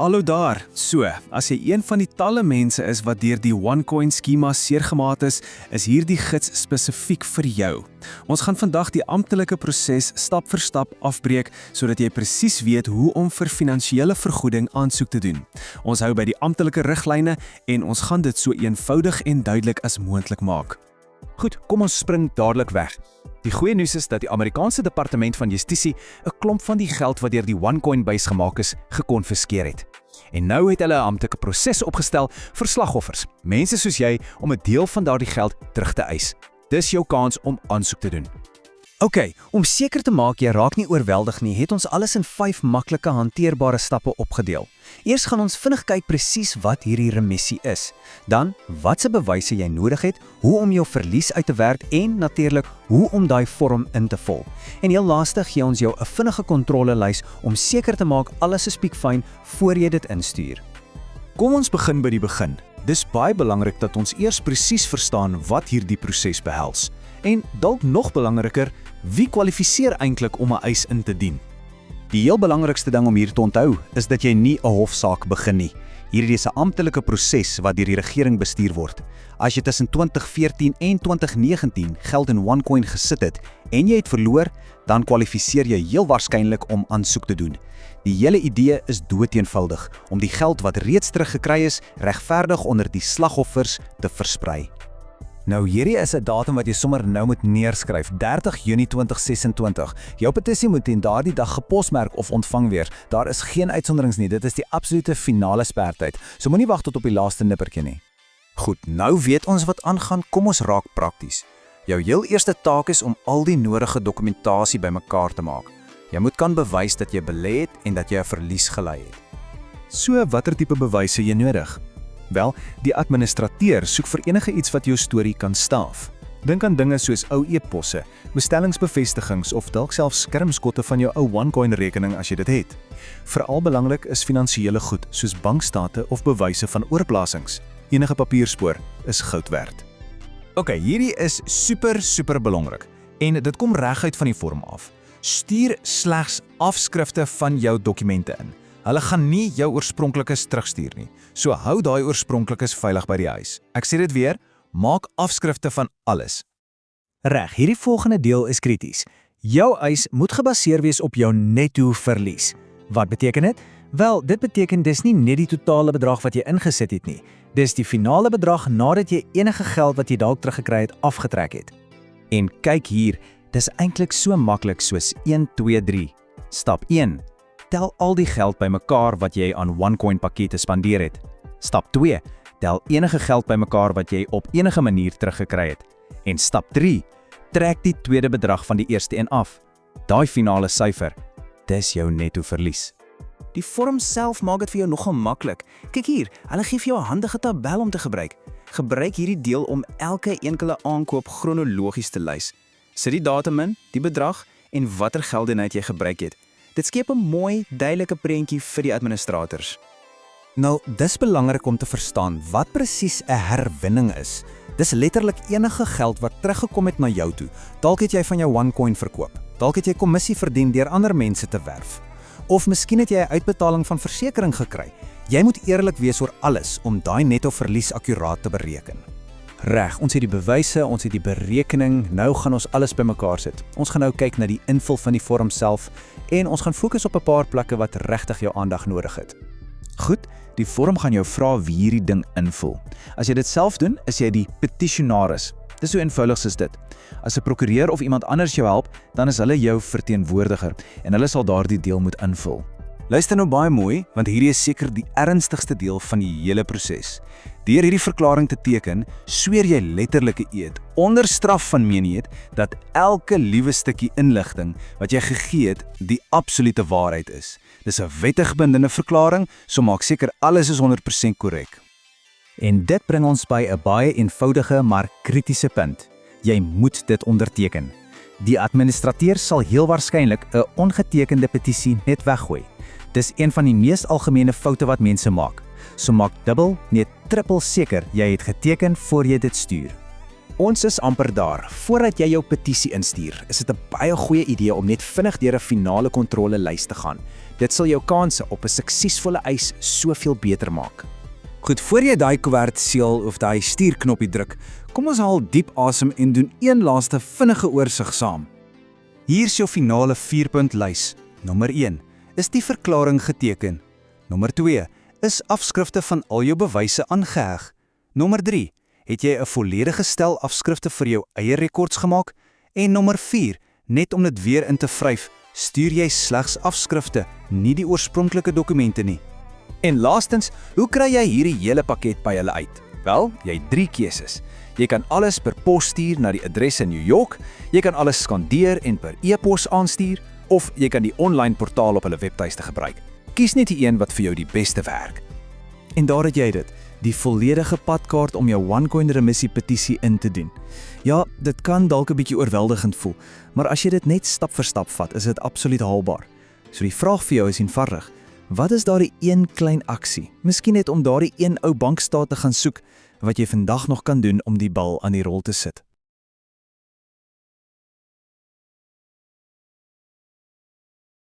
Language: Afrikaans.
Hallo daar. So, as jy een van die talle mense is wat deur die OneCoin skema seergemaak is hierdie gids spesifiek vir jou. Ons gaan vandag die amptelike proses stap vir stap afbreek sodat jy presies weet hoe om vir finansiële vergoeding aansoek te doen. Ons hou by die amptelike riglyne en ons gaan dit so eenvoudig en duidelik as moontlik maak. Goed, kom ons spring dadelik weg. Die goeie nuus is dat die Amerikaanse Departement van Justisie 'n klomp van die geld wat deur die OneCoin base gemaak is, gekonfiskeer het. En nou het hulle 'n amptelike proses opgestel vir slagoffers, mense soos jy, om 'n deel van daardie geld terug te eis. Dis jou kans om aansoek te doen. OK, om seker te maak jy raak nie oorweldig nie, het ons alles in 5 maklike hanteerbare stappe opgedeel. Eers gaan ons vinnig kyk presies wat hierdie remissie is. Dan, watse bewyse jy nodig het, hoe om jou verlies uit te werk en natuurlik hoe om daai vorm in te vul. En heel laaste gee ons jou 'n vinnige kontrolelys om seker te maak alles is piekfyn voor jy dit instuur. Kom ons begin by die begin. Dis baie belangrik dat ons eers presies verstaan wat hierdie proses behels. En dalk nog belangriker, wie kwalifiseer eintlik om 'n eis in te dien? Die heel belangrikste ding om hier te onthou is dat jy nie 'n hofsaak begin nie. Hierdie is 'n amptelike proses wat deur die regering bestuur word. As jy tussen 2014 en 2019 geld in OneCoin gesit het en jy het verloor, dan kwalifiseer jy heel waarskynlik om aansoek te doen. Die hele idee is doeteenvoudig om die geld wat reeds teruggekry is, regverdig onder die slagoffers te versprei. Nou hierdie is 'n datum wat jy sommer nou moet neerskryf, 30 Junie 2026. Jou petisie moet teen daardie dag geposmerk of ontvang weer. Daar is geen uitsonderings nie, dit is die absolute finale spertyd. So moenie wag tot op die laaste nippertjie nie. Goed, nou weet ons wat aangaan, kom ons raak prakties. Jou heel eerste taak is om al die nodige dokumentasie bymekaar te maak. Jy moet kan bewys dat jy belê het en dat jy 'n verlies gely het. So, watter tipe bewyse jy nodig? Wel, die administrateur soek vir enige iets wat jou storie kan staaf. Dink aan dinge soos ou e-posse, bestellingsbevestigings of dalk selfs skermskotte van jou ou OneCoin rekening as jy dit het. Veral belangrik is finansiële goed soos bankstate of bewyse van oorplasings. Enige papierspoor is goud werd. OK, hierdie is super belangrik en dit kom reguit van die vorm af. Stuur slegs afskrifte van jou dokumente in. Hulle gaan nie jou oorspronklikes terugstuur nie. So hou daai oorspronklikes veilig by die huis. Ek sê dit weer, maak afskrifte van alles. Reg, hierdie volgende deel is krities. Jou eis moet gebaseer wees op jou netto verlies. Wat beteken dit? Wel, dit beteken dis nie net die totale bedrag wat jy ingesit het nie. Dis die finale bedrag nadat jy enige geld wat jy dalk teruggekry het afgetrek het. En kyk hier, dis eintlik so maklik soos 1, 2, 3. Stap 1. Tel al die geld bymekaar wat jy aan OneCoin pakkette spandeer het. Stap 2. Tel enige geld bymekaar wat jy op enige manier teruggekry het. En stap 3. Trek die tweede bedrag van die eerste een af. Daai finale syfer, dis jou netto verlies. Die vorm self maak dit vir jou nogal maklik. Kyk hier, hulle gee vir jou 'n handige tabel om te gebruik. Gebruik hierdie deel om elke enkele aankoop chronologies te lys. Sit die datum in, die bedrag en watter geldeenheid jy gebruik het. Dit skep 'n mooi, duidelike prentjie vir die administrators. Nou, dis belangrik om te verstaan wat presies 'n herwinning is. Dis letterlik enige geld wat teruggekom het na jou toe. Dalk het jy van jou OneCoin verkoop. Dalk het jy kommissie verdien deur ander mense te werf. Of miskien het jy 'n uitbetaling van versekering gekry. Jy moet eerlik wees oor alles om daai netto verlies akkuraat te bereken. Reg, ons het die bewyse, ons het die berekening, nou gaan ons alles bymekaar sit. Ons gaan nou kyk na die invul van die vorm self en ons gaan fokus op 'n paar plekke wat regtig jou aandag nodig het. Goed, die vorm gaan jou vra wie hierdie ding invul. As jy dit self doen, is jy die petitionaris. Dis so eenvoudig soos dit. As 'n prokureur of iemand anders jou help, dan is hulle jou verteenwoordiger en hulle sal daardie deel moet invul. Luister nou baie mooi, want hierdie is seker die ernstigste deel van die hele proses. Deur hierdie verklaring te teken, sweer jy letterlike eed, onder straf van menieet, dat elke liewe stukkie inligting wat jy gegee het, die absolute waarheid is. Dis 'n wettig bindende verklaring, so maak seker alles is 100% korrek. En dit bring ons by 'n baie eenvoudige maar kritiese punt. Jy moet dit onderteken. Die administrateur sal heel waarskynlik 'n ongetekende petisie net weggooi. Dis een van die mees algemene foute wat mense maak. So maak dubbel, nee trippel seker jy het geteken voor jy dit stuur. Ons is amper daar. Voordat jy jou petisie instuur, is dit 'n baie goeie idee om net vinnig deur 'n finale kontrolelys te gaan. Dit sal jou kanse op 'n suksesvolle eis soveel beter maak. Goed, voor jy daai koevert seël of daai stuurknoppie druk, kom ons haal diep asem en doen een laaste vinnige oorsig saam. Hier's jou finale 4-puntlys. Nommer 1: Is die verklaring geteken? Nommer 2: Is afskrifte van al jou bewyse aangeheg? Nommer 3: Het jy 'n volledige stel afskrifte vir jou eie rekords gemaak? En nommer 4: Net om dit weer in te vryf, stuur jy slegs afskrifte, nie die oorspronklike dokumente nie. En laastens, hoe kry jy hierdie hele pakket by hulle uit? Wel, jy het 3 keuses. Jy kan alles per pos stuur na die adres in New York, jy kan alles skandeer en per e-pos aanstuur, of jy kan die online portaal op hulle webtuiste gebruik. Kies net die een wat vir jou die beste werk. En daar het jy dit, die volledige padkaart om jou OneCoin remissie petisie in te doen. Ja, dit kan dalk 'n bietjie oorweldigend voel, maar as jy dit net stap vir stap vat, is dit absoluut haalbaar. So die vraag vir jou is eenvoudig: wat is daardie een klein aksie, miskien net om daardie een ou bankstaat te gaan soek, wat jy vandag nog kan doen om die bal aan die rol te sit?